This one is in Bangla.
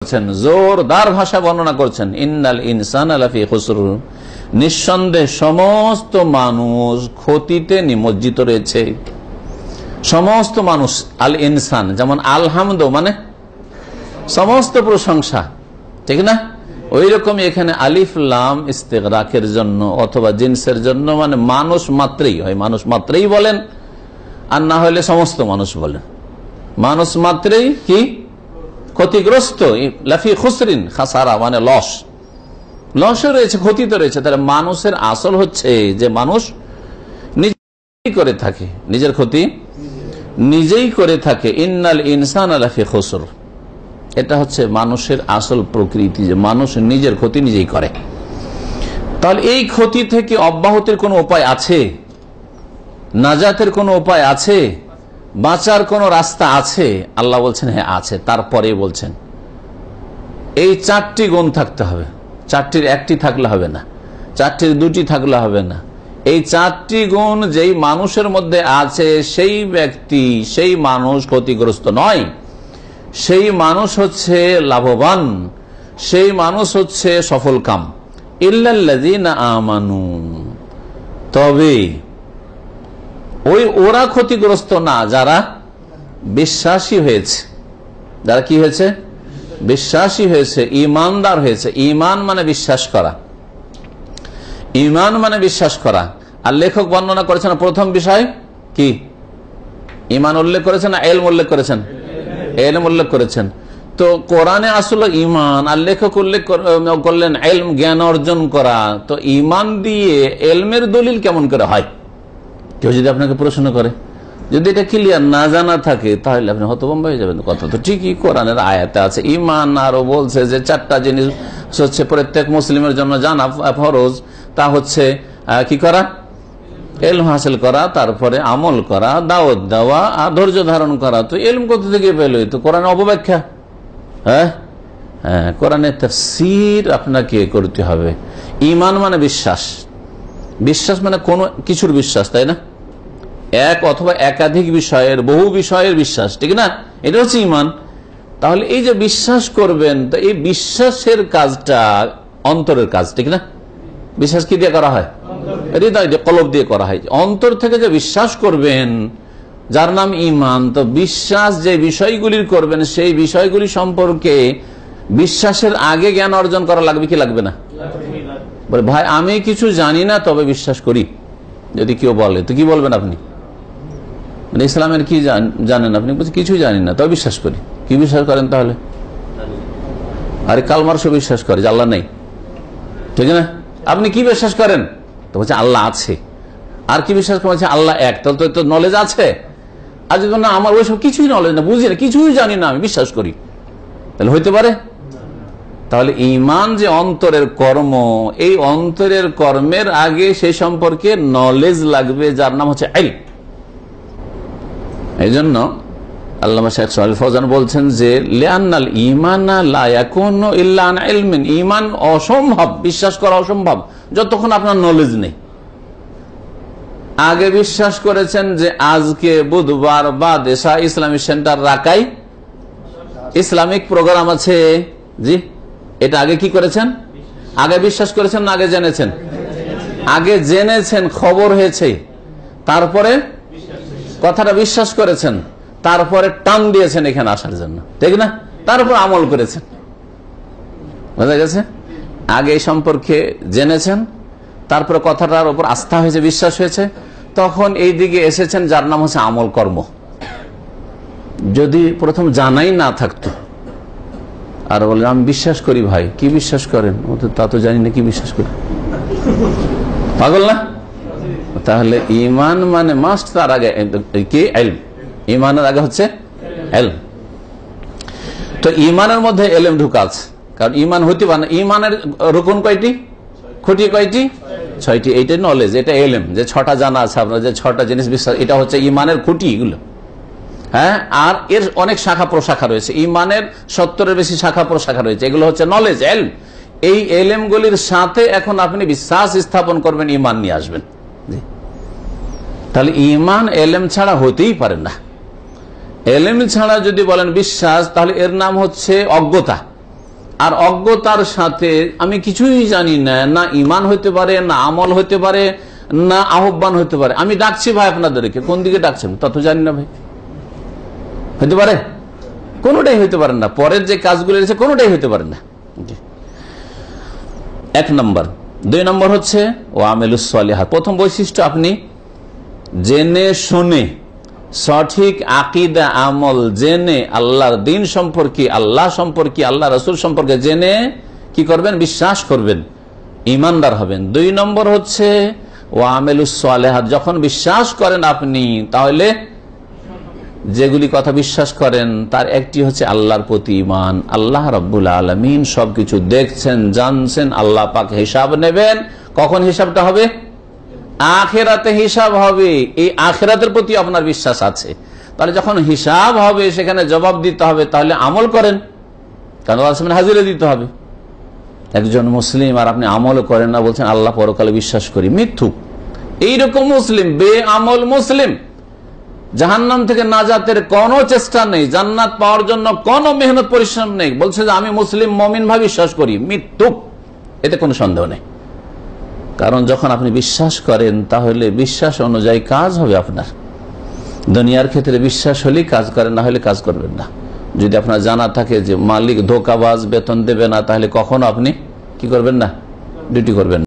করছেন, জোরদার ভাষা বর্ণনা করছেন, ইন্নাল ইনসানা লাফি খুসর, নিঃসন্দেহে সমস্ত মানুষ ক্ষতিতে নিমজ্জিত রয়েছে। সমস্ত মানুষ, আল ইনসান, যেমন আলহামদ মানে সমস্ত প্রশংসা, ঠিক না? ওই রকম এখানে আলিফ লাম ইস্তেগরাকের জন্য অথবা জিনসের জন্য, মানে মানুষ মাত্রেই হয়, মানুষ মাত্রেই বলেন, আর না হলে সমস্ত মানুষ বলেন। মানুষ মাত্রেই কি ক্ষতিগ্রস্ত, লাফি খুসরিন, খাসারা মানে লসে রয়েছে, ক্ষতিতে রয়েছে। তাহলে মানুষের আসল হচ্ছে যে মানুষ নিজেই করে থাকে, নিজের ক্ষতি নিজেই করে থাকে। ইন্নাল ইনসানা লাফি খুসর, এটা হচ্ছে মানুষের আসল প্রকৃতি, যে মানুষ নিজের ক্ষতি নিজেই করে। তাহলে এই ক্ষতি থেকে অব্যাহতির কোনো উপায় আছে? নাজাতের কোনো উপায় আছে? বাঁচার কোনো রাস্তা আছে? আল্লাহ বলছেন হ্যাঁ আছে। তারপরে বলছেন এই চারটি গুণ থাকতে হবে। চারটির একটি থাকলে হবে না, চারটির দুটি থাকলে হবে না। এই চারটি গুণ যেই মানুষের মধ্যে আছে সেই ব্যক্তি, সেই মানুষ ক্ষতিগ্রস্ত নয়, সেই মানুষ হচ্ছে লাভবান, সেই মানুষ হচ্ছে সফল কাম। ইল্লাল্লাযীনা আমানু, তবে ওরা ক্ষতিগ্রস্ত না যারা বিশ্বাসী হয়েছে। যারা কি হয়েছে? বিশ্বাসী হয়েছে, ইমানদার হয়েছে। ইমান মানে বিশ্বাস করা, ইমান মানে বিশ্বাস করা। আর লেখক বর্ণনা করেছেন প্রথম বিষয় কি? ইমান উল্লেখ করেছেন না ইলম উল্লেখ করেছেন? ইলম উল্লেখ করেছেন। তো কোরআনে আসলে ইমান, আর লেখক উল্লেখ করলেন ইলম, জ্ঞান অর্জন করা। তো ইমান দিয়ে ইলমের দলিল কেমন করে হয়? কেউ যদি আপনাকে প্রশ্ন করে, যদি এটা ক্লিয়ার না জানা থাকে, তাহলে আপনি হতভম্ব হয়ে যাবেন। কথা তো ঠিকই, কোরআনের আয়াতে আছে ইমান, আরো বলছে যে চারটা জিনিস হচ্ছে প্রত্যেক মুসলিমের জন্য জানা ফরজ। তা হচ্ছে কি করা? ইলম হাসিল করা, তারপরে আমল করা, দাওয়াত দেওয়া, আর ধৈর্য ধারণ করা। তো ইলম কোথা থেকে পেল? তো কোরআনের অপব্যাখ্যা। হ্যাঁ, কোরআনের তাফসীর আপনাকে করতে হবে। ইমান মানে বিশ্বাস, বিশ্বাস মানে কোন কিছুর বিশ্বাস, তাই না? এক অথবা একাধিক বিষয়ের, বহু বিষয়ের বিশ্বাস, ঠিক না? এটা হচ্ছে ইমান। তাহলে এই যে বিশ্বাস করবেন, তো এই বিশ্বাসের কাজটা অন্তরের কাজ, ঠিক না? বিশ্বাস কি দিয়ে করা হয়? হৃদয় দিয়ে, কলব দিয়ে করা হয়। অন্তর থেকে যে বিশ্বাস করবেন, যার নাম ইমান। তো বিশ্বাস যে বিষয়গুলির করবেন, সেই বিষয়গুলি সম্পর্কে বিশ্বাসের আগে জ্ঞান অর্জন করা লাগবে কি লাগবে না? বলে ভাই আমি কিছু জানি না তবে বিশ্বাস করি, যদি কেউ বলে, তো কি বলবেন আপনি? মানে ইসলামের কি জানেন আপনি? কিছু জানি না তবে বিশ্বাস করি। কি বিশ্বাস করেন তাহলে? আরে কাল মার্কস বিশ্বাস করে যে আল্লাহ নেই, ঠিক না? আপনি কি বিশ্বাস করেন? তো বলছে আল্লাহ আছে। আর কি বিশ্বাস করেন? আল্লাহ এক। তাহলে তো নলেজ আছে। আর যদি না আমার ওইসব কিছুই নলেজ না, বুঝি না, কিছুই জানি না, আমি বিশ্বাস করি, তাহলে হইতে পারে? তাহলে ঈমান যে অন্তরের কর্ম, এই অন্তরের কর্মের আগে সেই সম্পর্কে নলেজ লাগবে, যার নাম হচ্ছে ইলম। এই জন্য আল্লামা শাইখ সালেহ ফওজান বলছেন যে লিআন্নাল ঈমানা লা ইয়াকুনু ইল্লা আন ইলমিন, ঈমান অসম্ভব, বিশ্বাস করা অসম্ভব যতক্ষণ আপনার নলেজ নেই। আগে বিশ্বাস করেছেন যে আজকে বুধবার বা দেশা ইসলামিক সেন্টার রাকাই ইসলামিক প্রোগ্রাম আছে, জি, এটা আগে কি করেছেন? আগে বিশ্বাস করেছেন না আগে জেনেছেন? আগে জেনেছেন, খবর হয়েছে, তারপরে কথাটা বিশ্বাস করেছেন, তারপরে টান দিয়েছেন এখানে আসার জন্য, ঠিক না? তারপর আমল করেছেন। বোঝা গেছে? আগে এই সম্পর্কে জেনেছেন, তারপরে কথাটার উপর আস্থা হয়েছে, বিশ্বাস হয়েছে, তখন এই দিকে এসেছেন, যার নাম হচ্ছে আমল কর্ম। যদি প্রথম জানাই না থাকতো, আর বলে আমি বিশ্বাস করি, ভাই কি বিশ্বাস করেন? তা তো জানি না কি বিশ্বাস করি, পাগল না? তাহলে ঈমান মানে মাস্ট, তার আগে কি? ইলম। ঈমানের আগে হচ্ছে ইলম। তো ঈমানের মধ্যে ইলম ঢুকা আছে, কারণ ঈমান হইতে পারে না। ঈমানের রুকন কয়টি? খুঁটি কয়টি? 6টি। এইটা নলেজ, এটা ইলম, যে 6টা জানা আছে আপনার, যে 6টা জিনিস বিশ্বাস, এটা হচ্ছে ঈমানের খুঁটি এগুলো। হ্যাঁ, আর এর অনেক শাখা প্রশাখা রয়েছে, ঈমানের 70-এর বেশি শাখা প্রশাখা রয়েছে। এগুলো হচ্ছে নলেজ, ইলম। এই ইলমগুলির সাথে এখন আপনি বিশ্বাস স্থাপন করবেন, ঈমান নিয়ে আসবেন। তাহলে ঈমান ইলম ছাড়া হতেই পারে না। ইলম ছাড়া যদি বলেন বিশ্বাস, তাহলে এর নাম হচ্ছে অজ্ঞতা। আর অজ্ঞতার সাথে আমি কিছুই জানি না, না ইমান হইতে পারে, না আমল হইতে পারে, না আহ্বান হইতে পারে। আমি ডাকছি ভাই আপনাদেরকে, কোন দিকে ডাকছেন তা তো জানি না ভাই। হইতে পারে? কোনোটাই হইতে পারে না। পরের যে কাজগুলো রয়েছে কোনোটাই হইতে পারে না। এক নম্বর। 2 নম্বর হচ্ছে ও আমেলুস সালিহাত। প্রথম বৈশিষ্ট্য, আপনি জেনে শুনে সঠিক আকীদা আমল জেনে আল্লাহর দ্বীন সম্পর্কে, আল্লাহ সম্পর্কে, আল্লাহ রাসূল সম্পর্কে জেনে কি করবেন? বিশ্বাস করবেন, ঈমানদার হবেন। 2 নম্বর হচ্ছে ও আমেলুস সালিহাত। যখন বিশ্বাস করেন আপনি, তাহলে যেগুলি কথা বিশ্বাস করেন তার একটি হচ্ছে আল্লাহর প্রতি ঈমান। আল্লাহ রাব্বুল আলামিন সবকিছু দেখছেন, জানছেন, আল্লাহ পাক হিসাব নেবেন। কখন হিসাবটা হবে? আখিরাতে হিসাব হবে। এই আখিরাতের প্রতি আপনার বিশ্বাস আছে। তাহলে যখন হিসাব হবে, সেখানে জবাব দিতে হবে, তাহলে আমল করেন, কারণ আল্লাহর সামনে হাজিরা দিতে হবে। একজন মুসলিম আর আপনি আমল করেন না, বলছেন আল্লাহ পরকালে বিশ্বাস করি, মিথ্যুক। এইরকম মুসলিম, বেআমল মুসলিম, জাহান্নাম থেকে নাজাতের কোনো চেষ্টা নেই, জান্নাত পাওয়ার জন্য কোনো মেহনত পরিশ্রম নেই, বলছে যে আমি মুসলিম মুমিন ভাবে বিশ্বাস করি, মিথ্যুক। এতে কোনো সন্দেহ নেই। কারণ যখন আপনি বিশ্বাস করেন, তাহলে বিশ্বাস অনুযায়ী কাজ হবে আপনার। দুনিয়ার ক্ষেত্রে বিশ্বাস হলেই কাজ করেন, না হলে কাজ করবেন না। যদি আপনার জানা থাকে যে মালিক ধোঁকাবাজ, বেতন দেবে না, তাহলে কখনো আপনি কি করবেন না? ডিউটি করবেন না।